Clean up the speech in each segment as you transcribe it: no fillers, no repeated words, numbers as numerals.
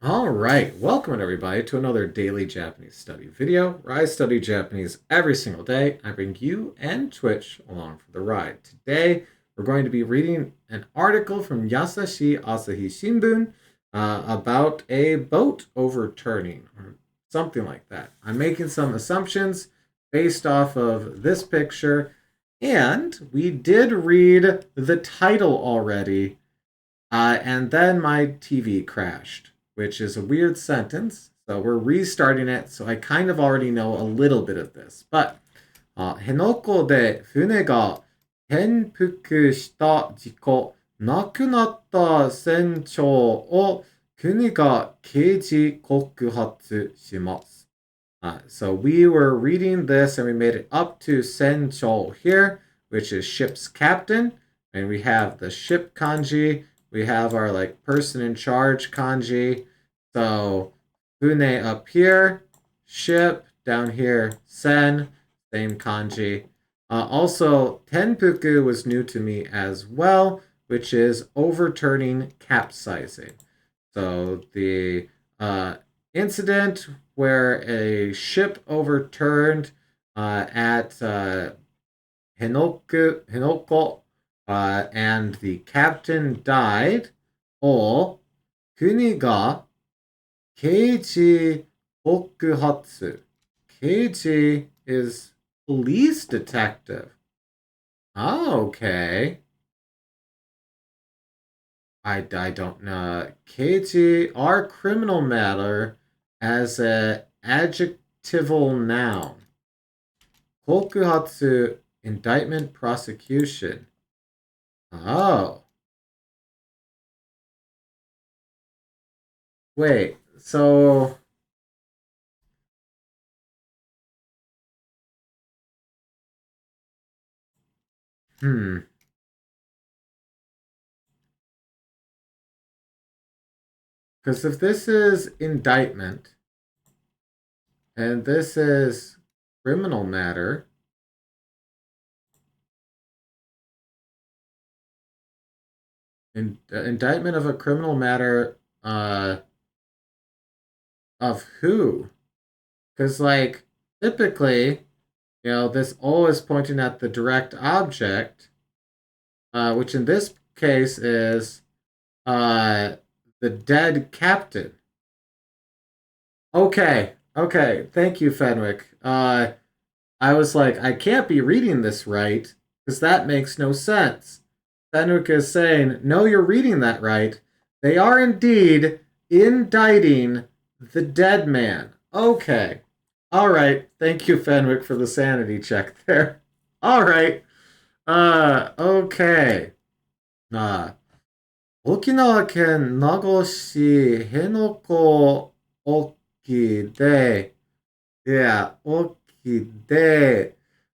All right, welcome everybody to another daily Japanese study video where I study Japanese every single day. I bring you and Twitch along for the ride. Today, we're going to be reading an article from Yasashi Asahi Shimbun about a boat overturning or something like that. I'm making some assumptions based off of this picture, and we did read the title already, and then my TV crashed, which is a weird sentence. So we're restarting it. So I kind of already know a little bit of this. But, 辺野古で船が転覆した事故、亡くなった船長を国が刑事告発します。So we were reading this and we made it up to Senchou here, which is ship's captain. And we have the ship kanji. We have our like person in charge kanji. So fune up here, ship down here, sen, same kanji. Also, tenpuku was new to me as well, which is overturning, capsizing. So the incident where a ship overturned at Hinoko, and the captain died, or kuni ga keiji bokuhatsu. Keiji is police detective. Oh, okay. I don't know. Keiji are criminal matter as a adjectival noun. Kokuhatsu, indictment, prosecution. Oh. Wait, so hmm. Because if this is indictment and this is criminal matter, indictment of a criminal matter of who? Because like typically, this O is pointing at the direct object, which in this case is the dead captain. Okay. Thank you, Fenwick. I was like, I can't be reading this right because that makes no sense. Fenwick is saying, no, you're reading that right. They are indeed indicting the dead man. Okay. All right. Thank you, Fenwick, for the sanity check there. All right. Okay. Uh, 沖縄県名護市辺野古沖で、いや、沖で、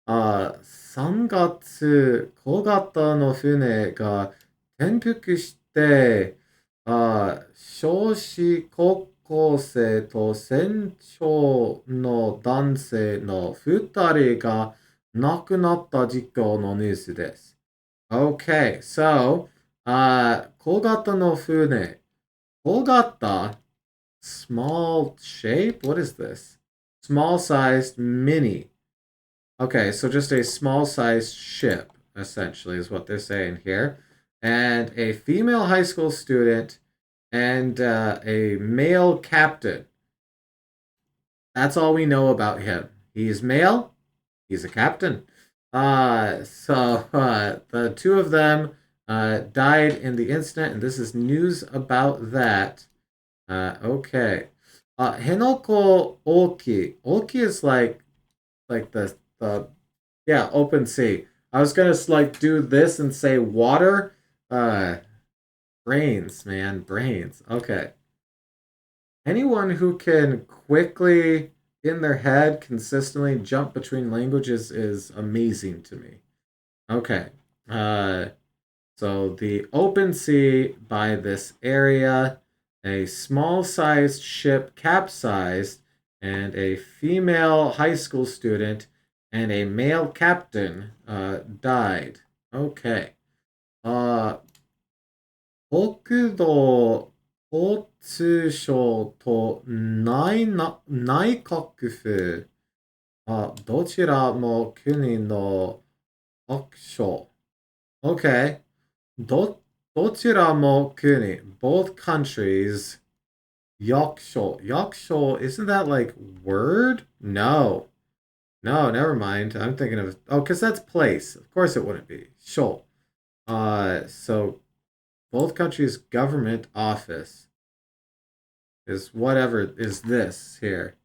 3月小型の船が転覆して、少子高校生と船長の男性の2人が亡くなった事故のニュースです。Okay, so, 小型の船。小型? Small shape? What is this? Small-sized mini. Okay, so just a small-sized ship, essentially, is what they're saying here. And a female high school student and a male captain. That's all we know about him. He's male. He's a captain. The two of them died in the incident, and this is news about that. Okay. Henoko Oki. Oki is like the open sea. I was gonna like do this and say water. Brains, man, brains. Okay. Anyone who can quickly in their head consistently jump between languages is amazing to me. Okay. So the open sea by this area, a small-sized ship capsized, and a female high school student and a male captain died. Okay. 国土交通省と内閣府、どちらも国の役所。Okay. ど、どちらも国. Both countries. Yaksho. Yaksho, isn't that like word? No. No, never mind. I'm thinking of, oh, because that's place. Of course it wouldn't be. Sho. So both countries' government office is whatever is this here.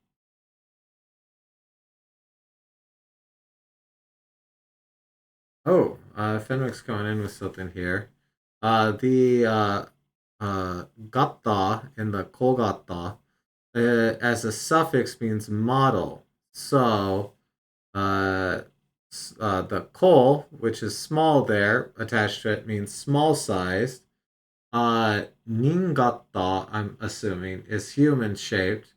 Oh, Fenwick's going in with something here. The gatta in the kogata as a suffix means model. So the kol, which is small there, attached to it means small sized. Ningata, I'm assuming, is human shaped,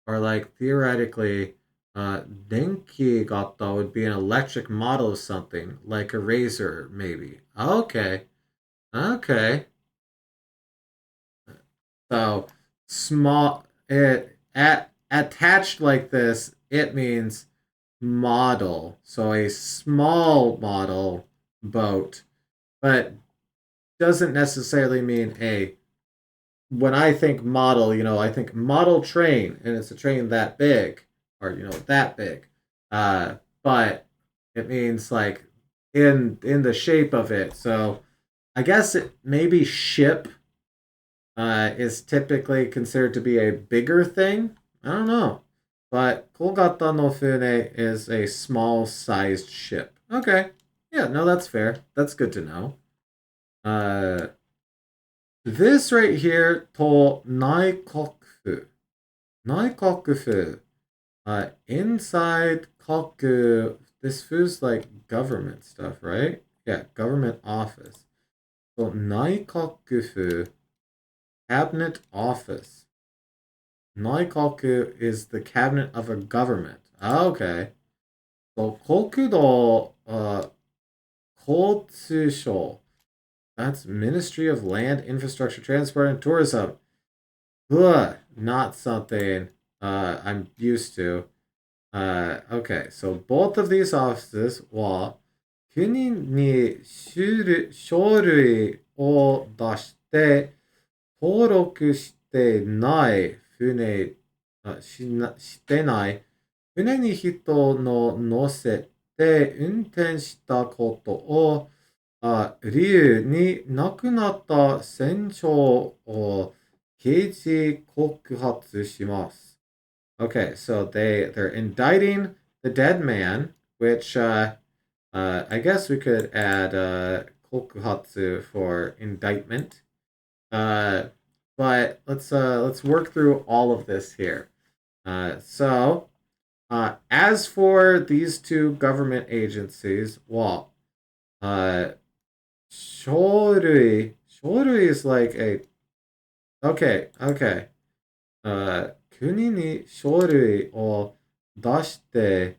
or like theoretically, denki gata would be an electric model of something, like a razor, maybe. Okay, okay. So small, attached like this, it means model. So a small model boat, but doesn't necessarily mean a. When I think model, I think model train, and it's a train that big, or that big. But it means like in the shape of it. So I guess it maybe ship is typically considered to be a bigger thing. I don't know. But Kolgata no Fune is a small sized ship. Okay. Yeah, no, that's fair. That's good to know. Uh, this right here, to Naikoku. Naikoku. Inside Koku, this feels like government stuff, right? Yeah, government office. So Naikoku, cabinet office. Naikoku is the cabinet of a government. Okay. So Kokudo Kotsusho. That's Ministry of Land, Infrastructure, Transport, and Tourism. Ugh, not something I'm used to. Okay, so both of these offices は国に書類を出して登録してない船、してない船に人の乗せて運転したことを理由に亡くなった船長を刑事告発します。Okay, so they're indicting the dead man, which I guess we could add kokuhatsu for indictment. Uh, but let's work through all of this here. As for these two government agencies, well, uh, shorui is like a okay, okay. 国に書類を出して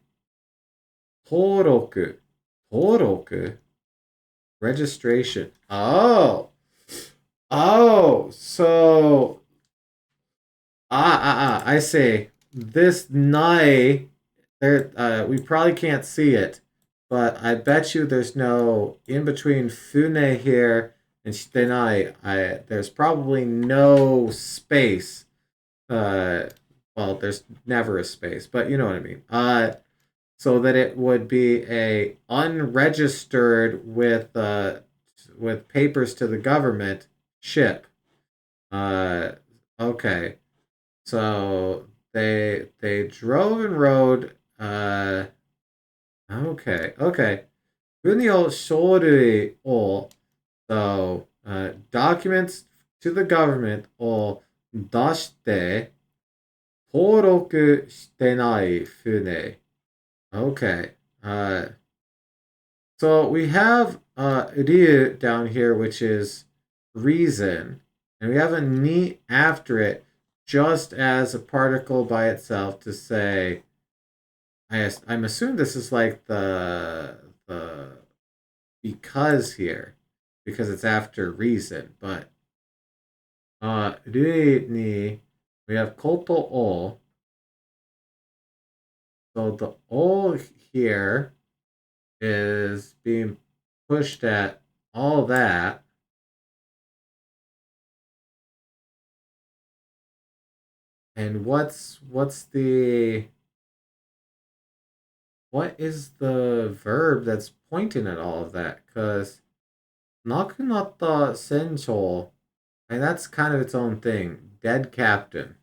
登録、登録 registration. So I see. This nai there we probably can't see it, but I bet you there's no in between fune here and shitenai. There's probably no space. Uh well, there's never a space, but you know what I mean. So that it would be a unregistered with papers to the government ship. Uh, okay, so they drove and rode. Okay. 国を書類を so documents to the government を出して登録してない船 Okay. So we have Ryu down here, which is reason, and we have a ni after it, just as a particle by itself to say. I'm assuming this is like the because here, because it's after reason, but Rui ni, we have koto o. So the o here is being pushed at all that. And what is the verb that's pointing at all of that? Because nakunata sencho, and that's kind of its own thing. Dead captain.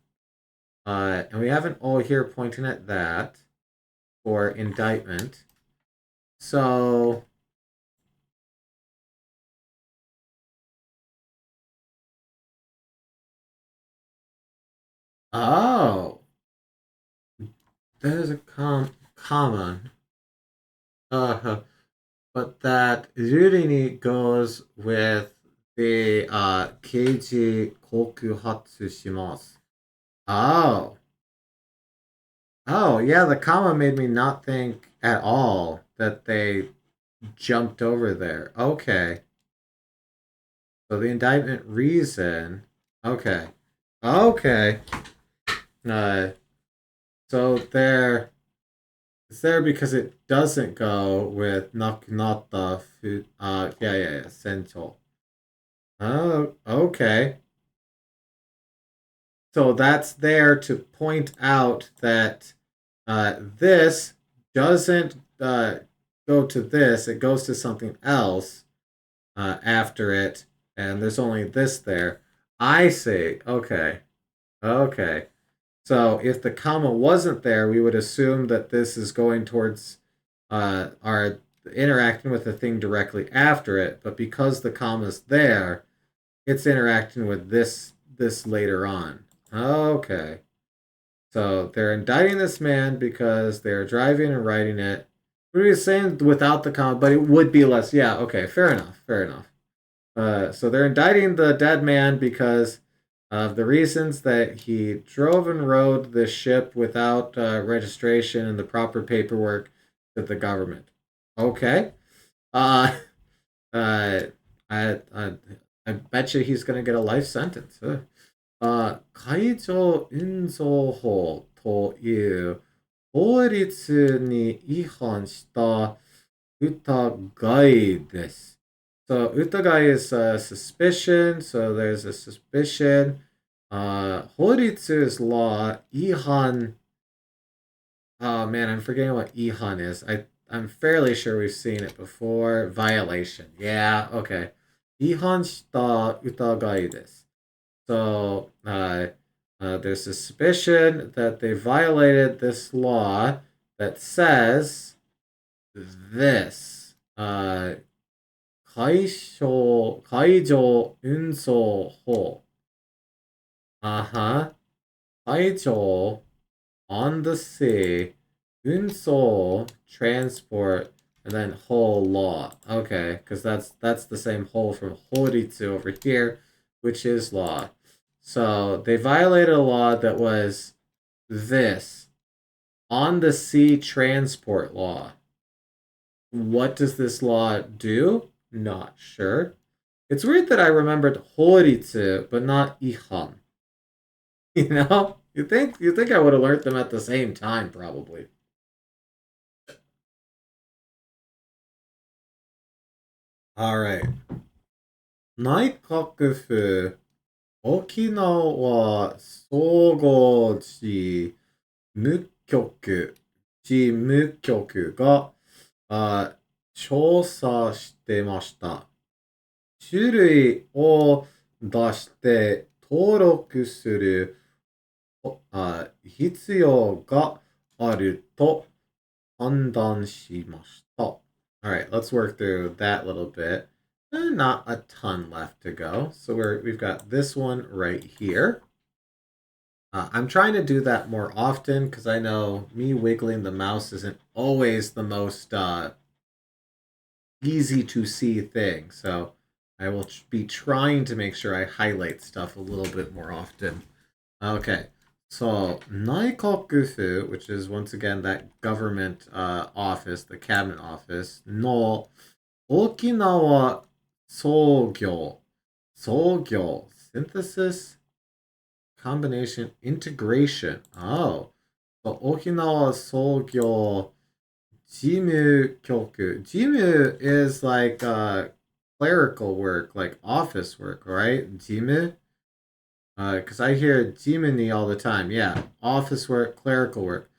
And we have an O here pointing at that for indictment. So, oh, there's a common. But that usually goes with the keiji kokuhatsu shimasu. Oh. Oh, yeah, the comma made me not think at all that they jumped over there. Okay. So the indictment reason. Okay. Okay. Uh, so there it's there because it doesn't go with not the food yeah, essential. Oh, okay. So that's there to point out that this doesn't go to this, it goes to something else after it, and there's only this there. I see. Okay. Okay. So if the comma wasn't there, we would assume that this is going towards our interacting with the thing directly after it, but because the comma's there, it's interacting with this later on. Okay. So they're indicting this man because they're driving and writing it. We were saying without the comma, but it would be less. Yeah, okay, fair enough, fair enough. So they're indicting the dead man because of the reasons that he drove and rode the ship without registration and the proper paperwork to the government. Okay. Uh, uh, I, I, I bet you he's going to get a life sentence. 海上運送法という法律に違反した疑いです。So 疑い is a suspicion, so there's a suspicion. 法律 is law. 違反, oh man, I'm forgetting what 違反 is. I'm fairly sure we've seen it before. Violation. Yeah, okay. 違反した疑いです。So there's a suspicion that they violated this law that says this. 海上運送法. Uh-huh. 海上 on the sea. 運送 transport. And then whole law. Okay, because that's the same whole from horitsu over here, which is law. So they violated a law that was this on the sea transport law. What does this law do? Not sure. It's weird that I remembered horitsu but not ihan. You know, you think I would have learned them at the same time probably. All right. 内閣府沖縄総合事務局が調査してました。種類を出して登録する必要があると判断しました。Alright, let's work through that little bit. Not a ton left to go. So we've got this one right here. I'm trying to do that more often because I know me wiggling the mouse isn't always the most easy to see thing. So I will be trying to make sure I highlight stuff a little bit more often. Okay, so 内閣府, which is once again that government office, the cabinet office, no 沖縄総業 synthesis, combination, integration. Oh, so Okinawa Sougyo Jimu Kyoku. Jimu is like clerical work, like office work, right? Jimu? Because I hear Jiminy all the time. Yeah, office work, clerical work.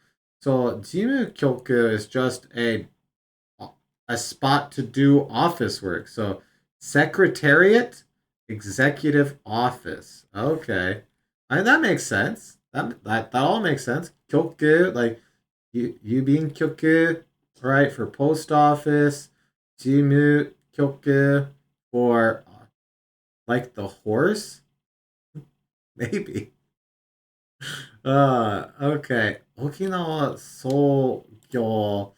So Jimu Kyoku is just a spot to do office work. So secretariat, executive office. Okay, that makes sense. That all makes sense. Kyoku, like you being kyoku, right, for post office. Jimu kyoku for like the horse, maybe. Okay. Okinawa Sougyo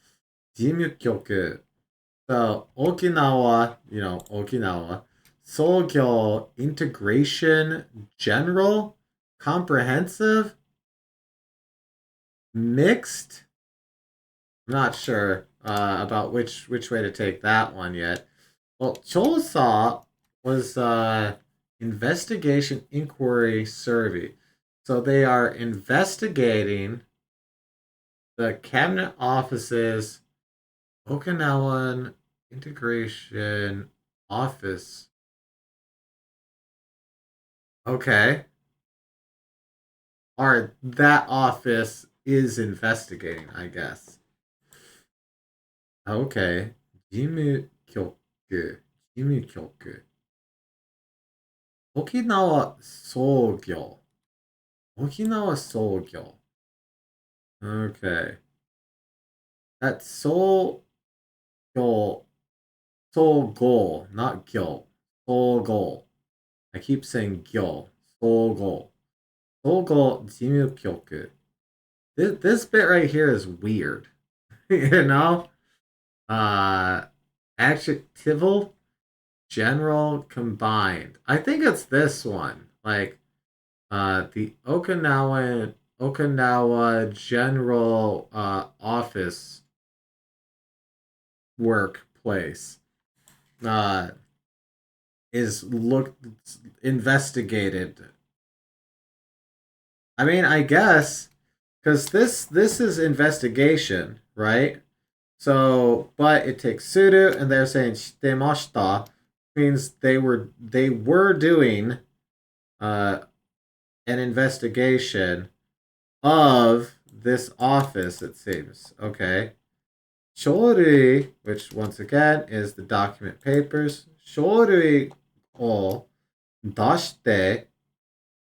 Jimukyoku. So Okinawa, Okinawa. Sougyo Integration General Comprehensive Mixed. I'm not sure about which way to take that one yet. Well, Chosa was investigation inquiry survey. So they are investigating the cabinet office's Okinawan integration office. Okay. Or that office is investigating, I guess. Okay. Jimu Kyoku. Jimu Kyoku. Okinawa Sougyo. Okinawa Sougyo. Okay. That's Soul Gyo. Soul Goal, not Gyo. Soul Goal. I keep saying Gyo. Soul Goal. Soul Goal Jimu Kyoku. This bit right here is weird. you know? Uh Adjectival general combined. I think it's this one. Like the Okinawa General Office workplace uh is looked investigated. I mean, I guess because this is investigation, right? So, but it takes suru, and they're saying shitemashita means they were doing uh an investigation of this office. It seems okay. Shorui, which once again is the document papers, shorui o dashite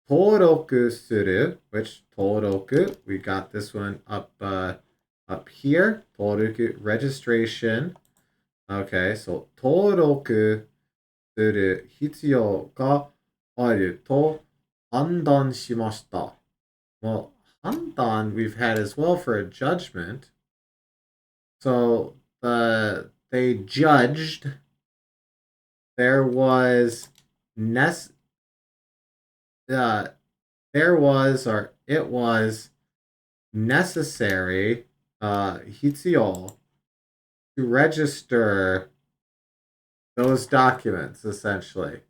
toroku suru, which toroku, we got this one up here. Toroku registration. Okay, so toroku suru hitsuyo ga aru to handan shimashita. Well, handan we've had as well for a judgment. So they judged there was ness uh, there was or it was necessary hitsuyo to register those documents essentially.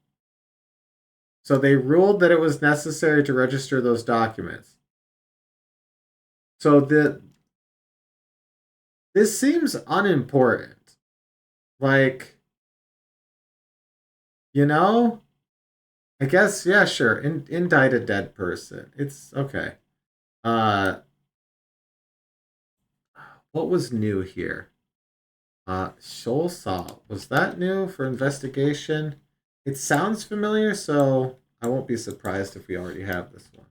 So they ruled that it was necessary to register those documents. So this seems unimportant. Like, you know, I guess yeah, sure. Indict a dead person. It's okay. Uh, what was new here? Shosa, was that new for investigation? It sounds familiar, so I won't be surprised if we already have this one.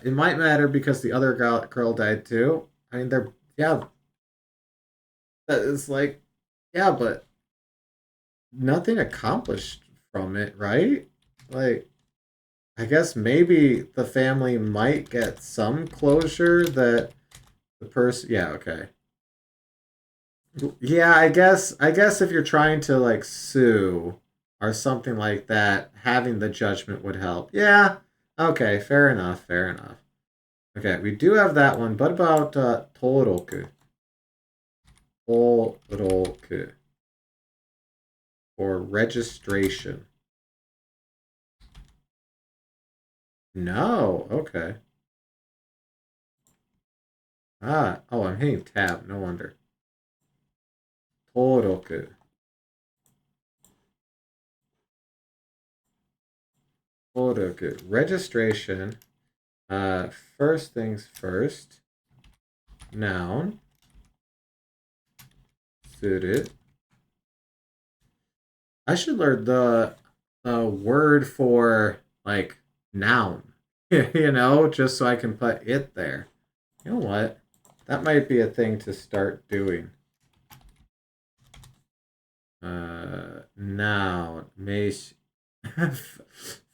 It might matter because the other girl died too. I mean, they're yeah. That is like yeah, but nothing accomplished from it, right? Like I guess maybe the family might get some closure that the person. Yeah, okay. Yeah, I guess if you're trying to like sue or something like that, having the judgment would help. Yeah. Okay, fair enough, fair enough. Okay, we do have that one. What about Toroku? Toroku for registration. No. Okay. Oh, I'm hitting tab. No wonder. Toroku. Toroku. Registration. First things first. Noun. Suru. I should learn the word for like noun. Just so I can put it there. You know what? That might be a thing to start doing. Noun. Mesh.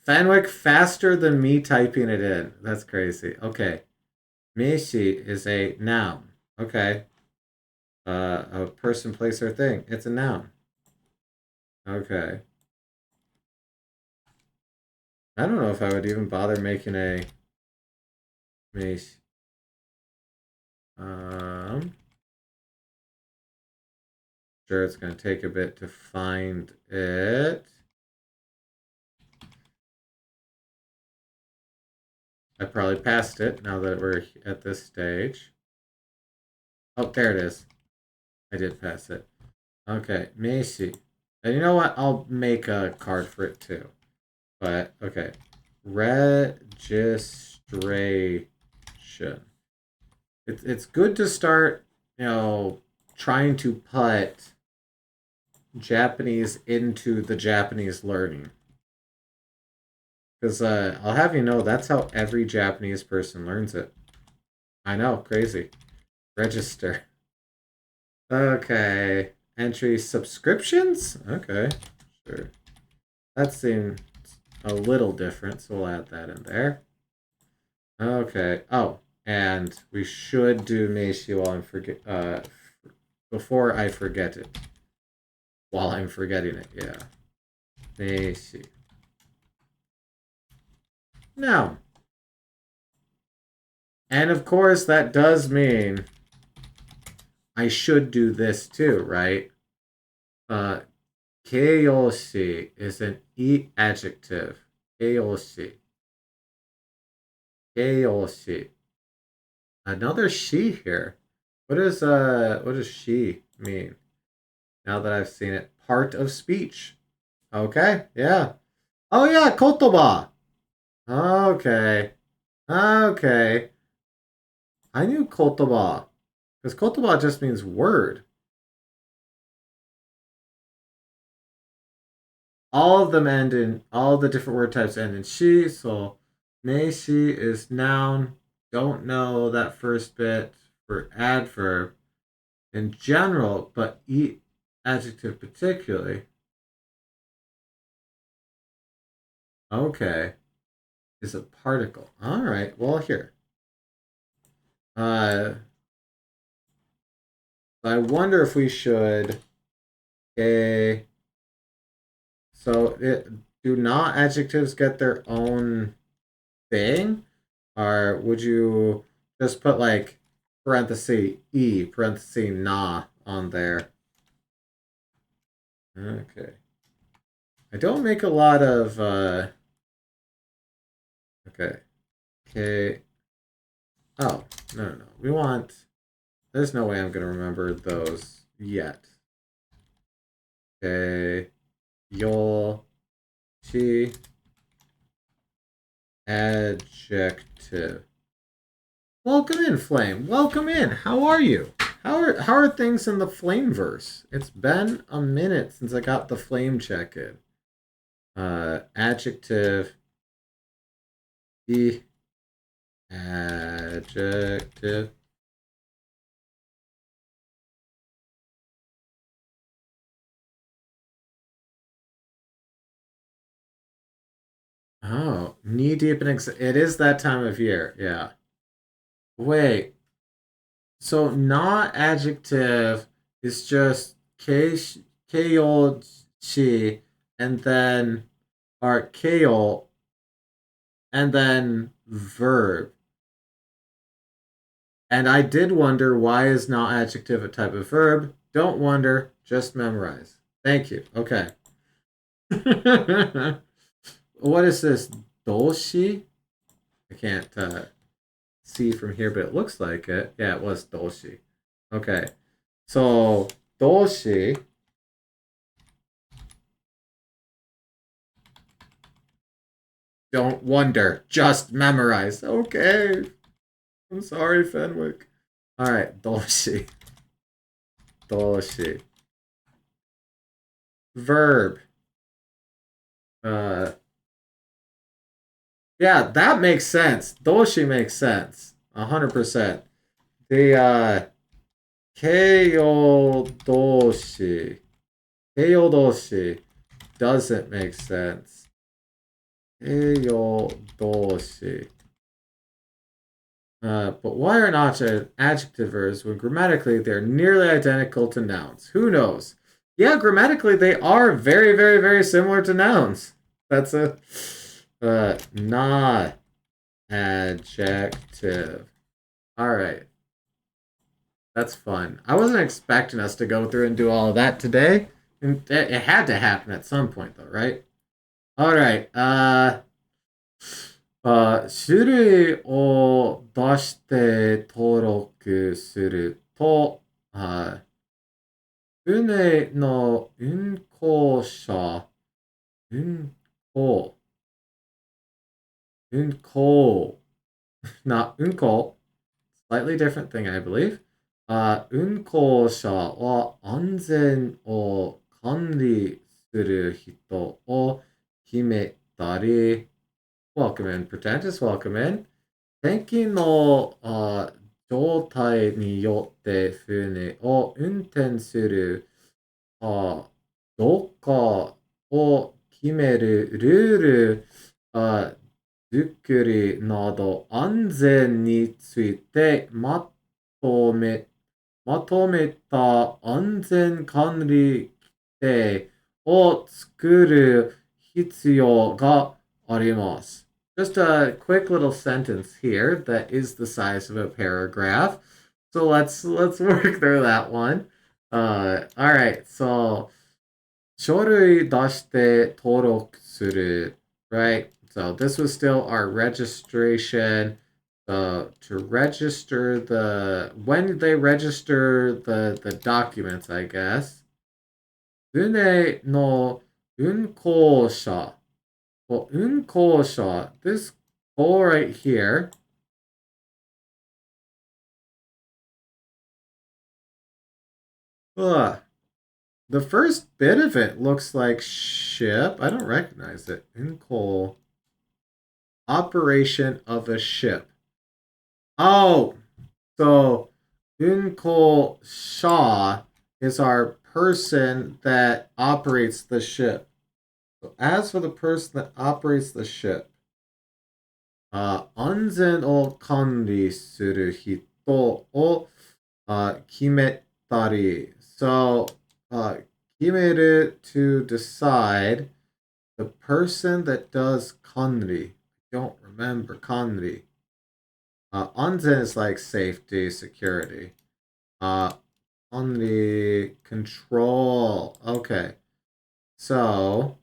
Fenwick faster than me typing it in. That's crazy. Okay. Meshi is a noun. Okay. A person, place, or thing. It's a noun. Okay. I don't know if I would even bother making a mesh. Sure, it's going to take a bit to find it. I probably passed it now that we're at this stage. Oh, there it is. I did pass it. Okay, Macy. And you know what? I'll make a card for it too. But, okay. Registration. It's good to start, trying to put Japanese into the Japanese learning. Because I'll have you know, that's how every Japanese person learns it. I know, crazy. Register. Okay. Entry subscriptions? Okay, sure. That seems a little different, so we'll add that in there. Okay. Oh, and we should do Meishi while I'm before I forget it. While I'm forgetting it, yeah. Meishi. Now. And of course, that does mean I should do this too, right? Keiyoshi is an adjective. Keiyoshi. Keiyoshi. Another she here. What does she mean? Now that I've seen it. Part of speech. Okay, yeah. Oh yeah, kotoba. Okay. Okay. I knew kotoba. Because kotoba just means word. All of them end in, all the different word types end in she, so meishi is noun. Don't know that first bit for adverb in general, but adjective particularly. Okay. Is a particle. All right. Well, here. I wonder if we should. Okay. So, do not adjectives get their own thing, or would you just put like parenthesis parenthesis na on there? Okay. I don't make a lot of. Okay. Okay. Oh, no. We want. There's no way I'm going to remember those yet. Okay. Yo. Chi. Adjective. Welcome in, Flame. Welcome in. How are you? How are things in the Flameverse? It's been a minute since I got the Flame check in. Adjective. The adjective. Oh, knee deep in it is that time of year. Yeah. Wait. So not adjective is just kyo chi and then or kyo and then verb. And I did wonder, why is not adjective a type of verb? Don't wonder, just memorize. Thank you. Okay. What is this? Doshi? I can't see from here, but it looks like it. Yeah, it was doshi. Okay. So doshi. Don't wonder. Just memorize. Okay. I'm sorry, Fenwick. All right. Doshi. Doshi. Verb. Uh, yeah, that makes sense. Doshi makes sense. 100%. The Keio doshi. Keio doshi doesn't make sense. Keio doshi. But why are not adjective verbs when grammatically they're nearly identical to nouns? Who knows? Yeah, grammatically they are very, very, very similar to nouns. That's a not adjective. All right, that's fun. I wasn't expecting us to go through and do all of that today. It had to happen at some point, though, right? All right. 種類を出して登録すると、船の運航者、運航、運航、not 運航、slightly different thing, I believe. 運航者は安全を管理する人を決めたり、welcome in, pretend is welcome in. 天気の状態によって船を運転するどうかを決めるルール作りなど安全についてとめまとめた安全管理規定を作る必要があります。Just a quick little sentence here that is the size of a paragraph. So let's work through that one. All right. So 書類出して登録する, right? So this was still our registration. To register when they register the documents, I guess. 船の運航者. Well, 運航者, this call right here. Ugh. The first bit of it looks like ship. I don't recognize it. Uncoal. Operation of a ship. Oh, so Uncoal Shaw is our person that operates the ship. So as for the person that operates the ship, 安全を管理する人を決めたり. So, 決める to decide, the person that does 管理. I don't remember 管理. 安全 is like safety, security. 管理 control. Okay. So,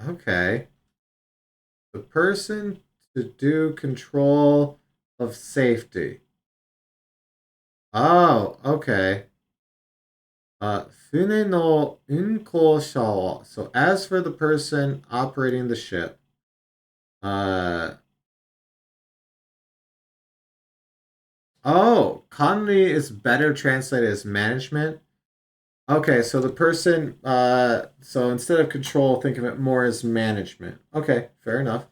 okay. The person to do control of safety. Oh, okay. 船の運航者を. So as for the person operating the ship, Conley is better translated as management. Okay, so the person, so instead of control, think of it more as management. Okay, fair enough.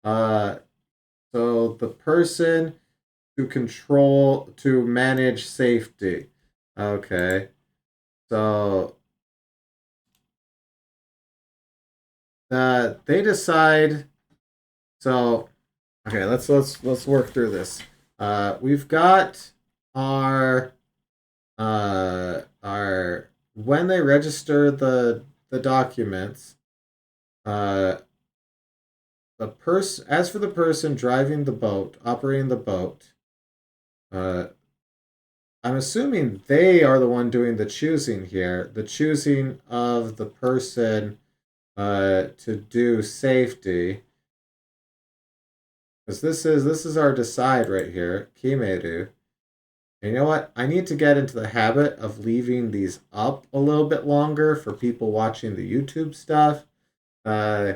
So the person to manage safety. Okay. So they decide. So okay, let's work through this. We've got our when they register the documents. The person, as for the person driving the boat, operating the boat, I'm assuming they are the one doing the choosing here. The choosing of the person to do safety. Because this is our decide right here. Kimeru. And you know what? I need to get into the habit of leaving these up a little bit longer for people watching the YouTube stuff. Uh,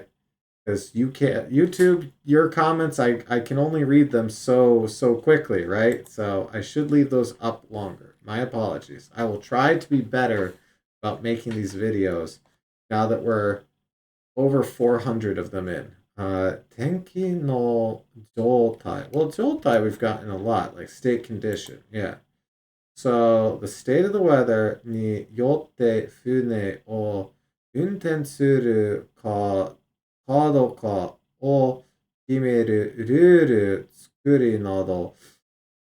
because you can't YouTube your comments, I can only read them so quickly, right? So I should leave those up longer. My apologies. I will try to be better about making these videos now that we're over 400 of them in. Tenki no Joltai. Well, Joltai we've gotten a lot, like state condition. Yeah. So the state of the weather ni yotte fune o unten suru ka kado ka o kimeru ruru tsukuri nado.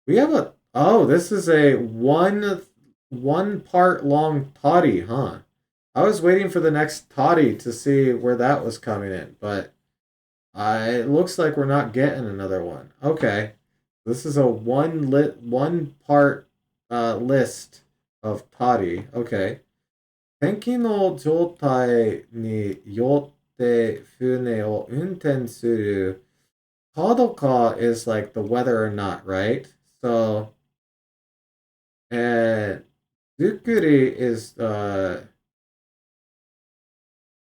We have a this is a one part long toddy, huh? I was waiting for the next toddy to see where that was coming in, but it looks like we're not getting another one. Okay. This is a one part list of toddy. Okay. 天気の状態によって船を運転する Kadoka is like the whether or not, right? So, and Zukuri is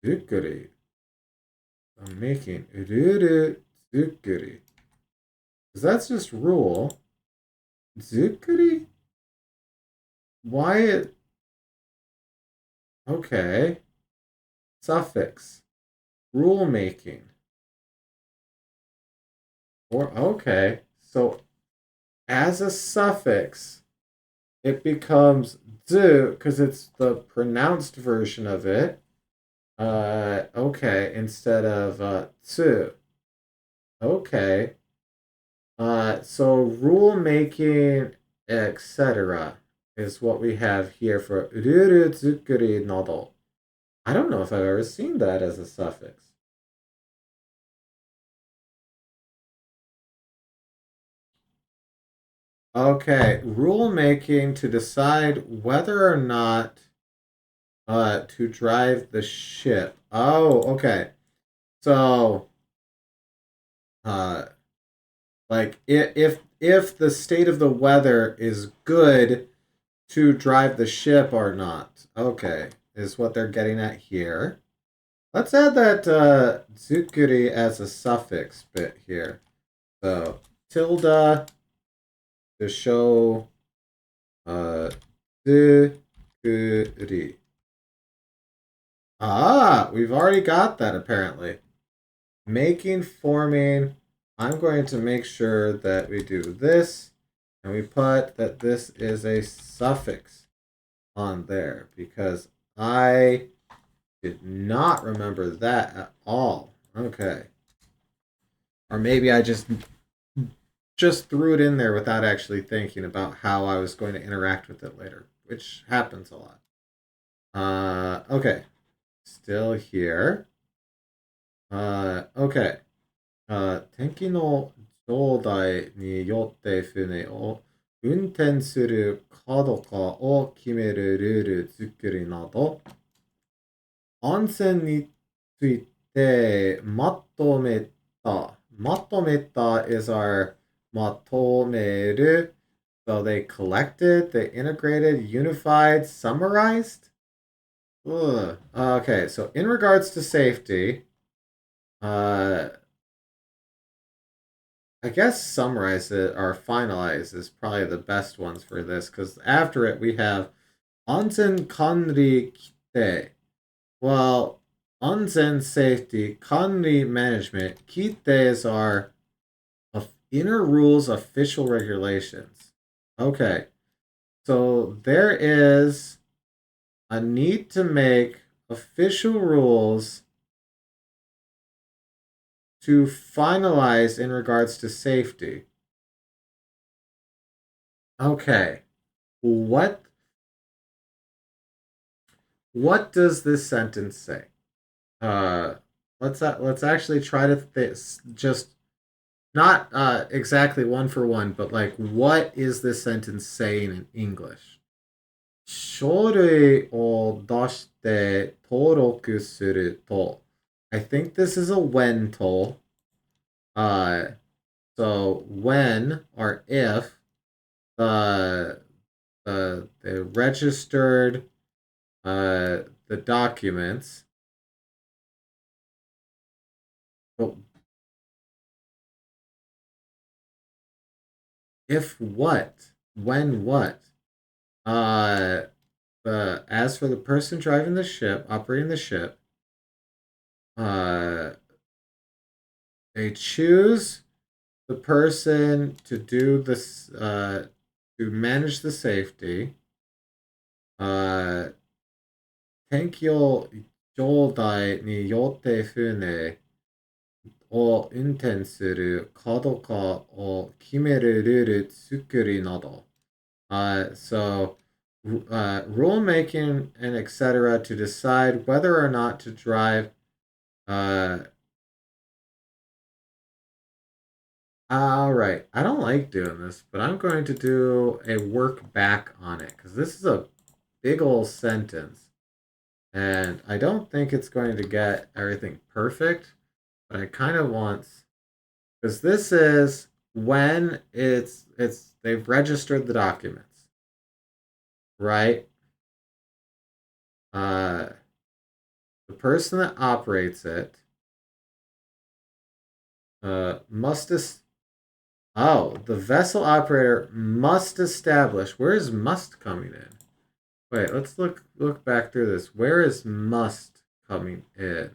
Zukuri. I'm making Ruru Zukuri. Because that's just rule. Zukuri? Why it. Okay. Suffix. Rule making. Or, okay. So, as a suffix, it becomes zu because it's the pronounced version of it. Okay, instead of tsu. Okay. So rule making, etc. is what we have here for ruru tsukuri nodo. I don't know if I've ever seen that as a suffix. Okay, rule making to decide whether or not to drive the ship. Oh, okay. So uh like if the state of the weather is good to drive the ship or not. Okay, is what they're getting at here. Let's add that zukuri as a suffix bit here. So tilde to show zukuri. Ah, we've already got that apparently. Making, forming. I'm going to make sure that we do this and we put that this is a suffix on there because I did not remember that at all. Okay. Or maybe I just threw it in there without actually thinking about how I was going to interact with it later, which happens a lot. Okay. Still here. Okay. 天気の状態によって船を運転するかどうかを決めるルール作りなど、安全についてまとめた。まとめた is our まとめる. So they collected, they integrated, unified, summarized? Ugh. Okay, so in regards to safety, I guess summarize it or finalize is probably the best ones for this because after it we have Anzen Kanri Kite. Well, Anzen safety, Kanri management, Kites are inner rules, official regulations. Okay, so there is a need to make official rules to finalize in regards to safety. Okay. What does this sentence say? Let's actually try to just not exactly one for one, but like what is this sentence saying in English? 書類を出して登録すると I think this is a when toll. So when or if they registered the documents, but if what? When what? Uh, as for the person driving the ship, operating the ship, uh, they choose the person to do this, to manage the safety. 天気状態によって船を運転するかどうかを決めるルール作りなど. So rulemaking and etc. to decide whether or not to drive. All right, I don't like doing this, but I'm going to do a work back on it because this is a big old sentence, and I don't think it's going to get everything perfect, but I kind of want, because this is when it's they've registered the documents, right? Uh, the person that operates it must the vessel operator must establish. Where is must coming in? Wait, let's look back through this. Where is must coming in?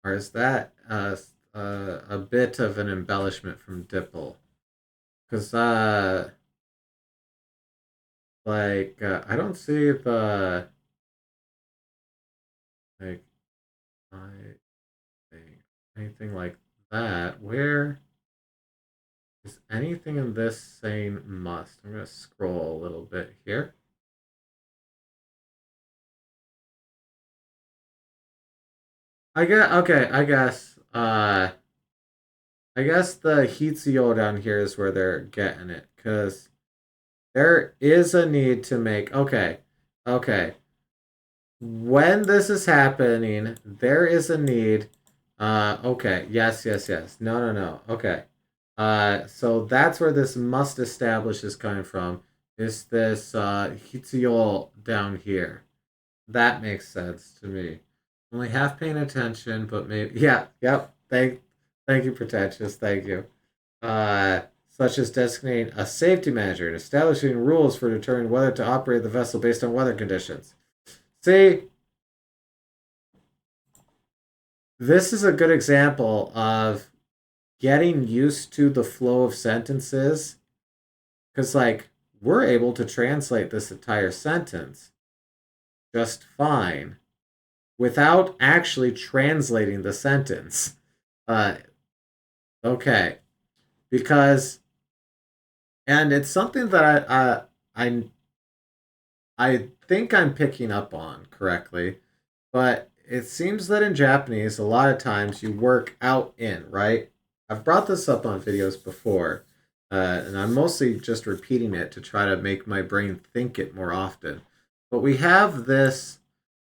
Or is that a bit of an embellishment from Dipple? Because I don't see the like I think anything like that. Where is anything in this saying must? I'm gonna scroll a little bit here. I guess okay. I guess the Hitsuyo down here is where they're getting it because there is a need to make okay. When this is happening, there is a need. Okay, yes. No. Okay. So that's where this must establish is coming from. Is this Hitsuyo down here? That makes sense to me. Only half paying attention, but maybe yep. Thank you, pretentious. Thank you. Such as designating a safety manager and establishing rules for determining whether to operate the vessel based on weather conditions. See, this is a good example of getting used to the flow of sentences because, like, we're able to translate this entire sentence just fine without actually translating the sentence. Uh, okay, because and it's something that I think I'm picking up on correctly, but it seems that in Japanese, a lot of times you work out in, right? I've brought this up on videos before, and I'm mostly just repeating it to try to make my brain think it more often. But we have this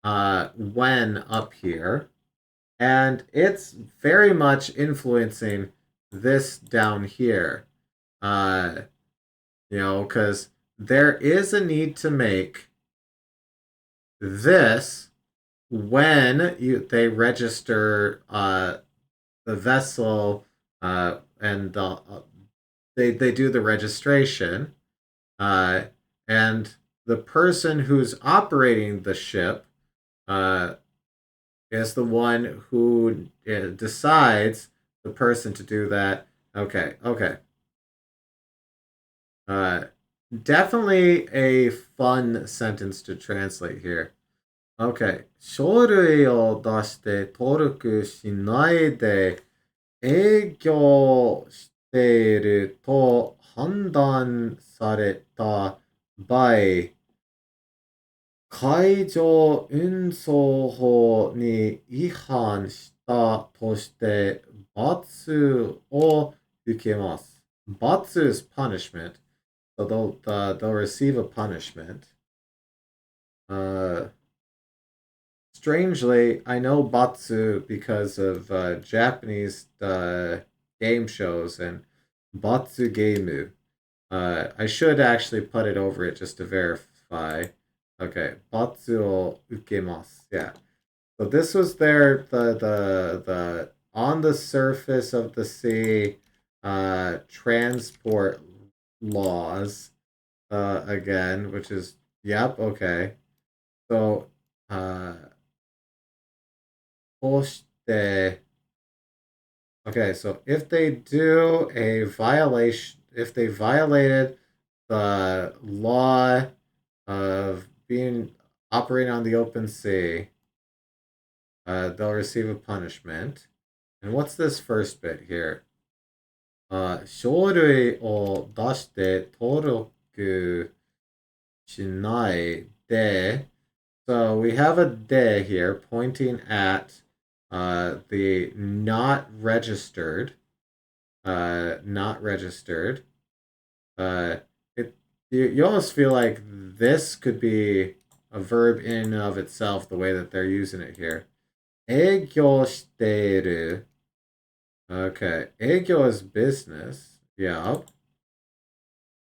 when up here, and it's very much influencing this down here. Uh, because there is a need to make this when they register the vessel and they do the registration uh, and the person who's operating the ship uh, is the one who decides the person to do that. Okay. Uh, Definitely a fun sentence to translate here. Okay. 書類を出して登録しないで営業していると判断された場合、海上運送法に違反したとして罰を受けます. 罰 is punishment. So they'll receive a punishment. Uh, Strangely, I know Batsu because of Japanese game shows and Batsu Game. I should actually put it over it just to verify. Okay, Batsu o ukemasu. Yeah. So this was the on the surface of the sea transport laws again, which is yep, okay. So uh こうして okay, so if they do a violation, if they violated the law of being operating on the open sea, they'll receive a punishment. And what's this first bit here? 書類を出して登録しないで so we have a de here pointing at the not registered, not registered. Uh, it you almost feel like this could be a verb in and of itself the way that they're using it here. 営業している okay. 営業 is business. Yeah.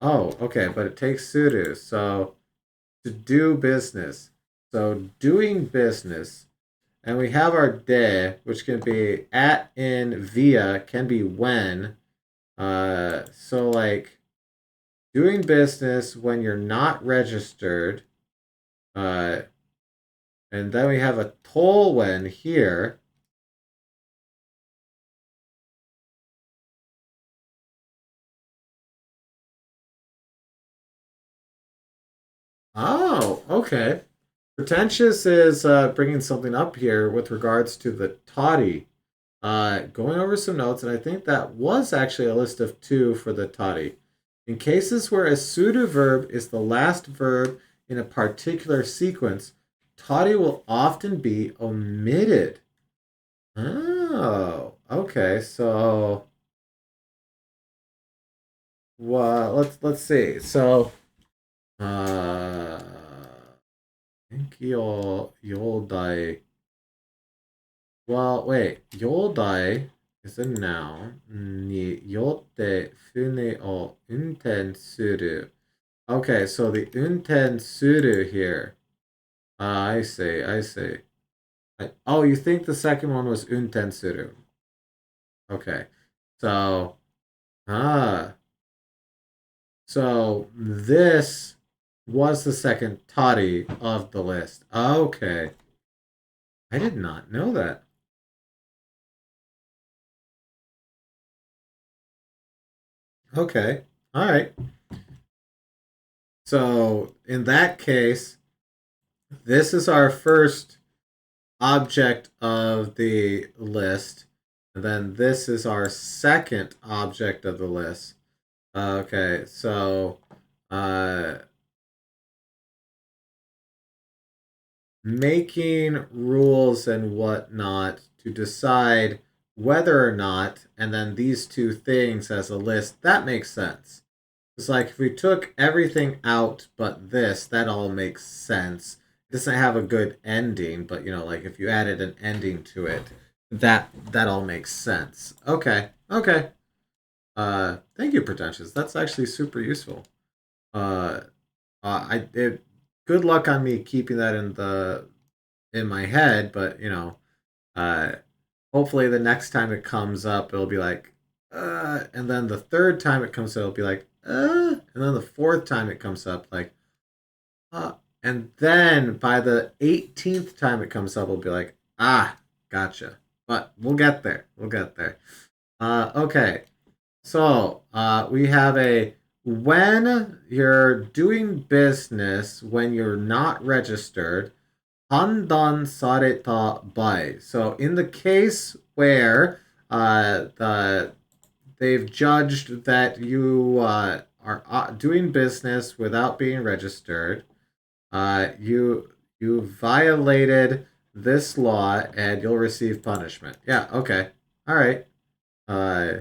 Oh, okay, but it takes suru. So to do business. So doing business. And we have our de, which can be at, in, via, can be when. So like doing business when you're not registered. Uh, and then we have a toll when here. Oh, okay. Pretentious is bringing something up here with regards to the toddy. Going over some notes, and I think that was actually a list of two for the toddy. In cases where a pseudo verb is the last verb in a particular sequence, toddy will often be omitted. Oh, okay. So, well, let's see. So, uh, Anki o Yodai. Well, wait. Yodai is a noun. Ni yotte fune o unten suru. Okay, so the unten suru here. I see, I see. Oh, you think the second one was unten suru? Okay. So, ah, so this was the second toddy of the list. Okay. I did not know that. Okay. All right. So, in that case, this is our first object of the list. And then this is our second object of the list. Okay, so uh, making rules and whatnot to decide whether or not, and then these two things as a list, that makes sense. It's like if we took everything out but this, that all makes sense. It doesn't have a good ending, but like if you added an ending to it, that all makes sense. Okay, okay. Thank you, pretentious. That's actually super useful. Uh, good luck on me keeping that in my head, but uh, hopefully the next time it comes up, it'll be like, and then the third time it comes up, it'll be like, and then the fourth time it comes up, like, uh, and then by the 18th time it comes up, it'll be like, gotcha. But we'll get there. We'll get there. Okay. So we have a when you're doing business when you're not registered, 판단された by. So in the case where they've judged that you are doing business without being registered, you violated this law and you'll receive punishment. Yeah. Okay. All right. Uh,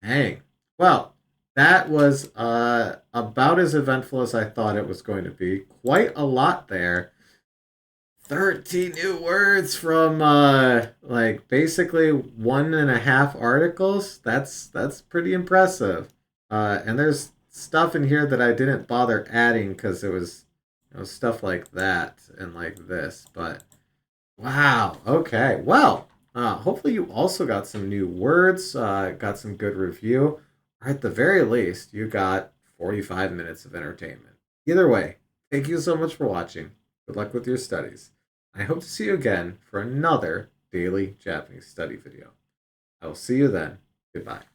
Dang. Well, That was about as eventful as I thought it was going to be. Quite a lot there. 13 new words from like basically 1.5 articles. That's pretty impressive. And there's stuff in here that I didn't bother adding because it was, stuff like that and like this. But wow, okay. Well, hopefully you also got some new words, got some good review, or at the very least you got 45 minutes of entertainment. Either way, thank you so much for watching. Good luck with your studies. I hope to see you again for another daily Japanese study video. I will see you then. Goodbye.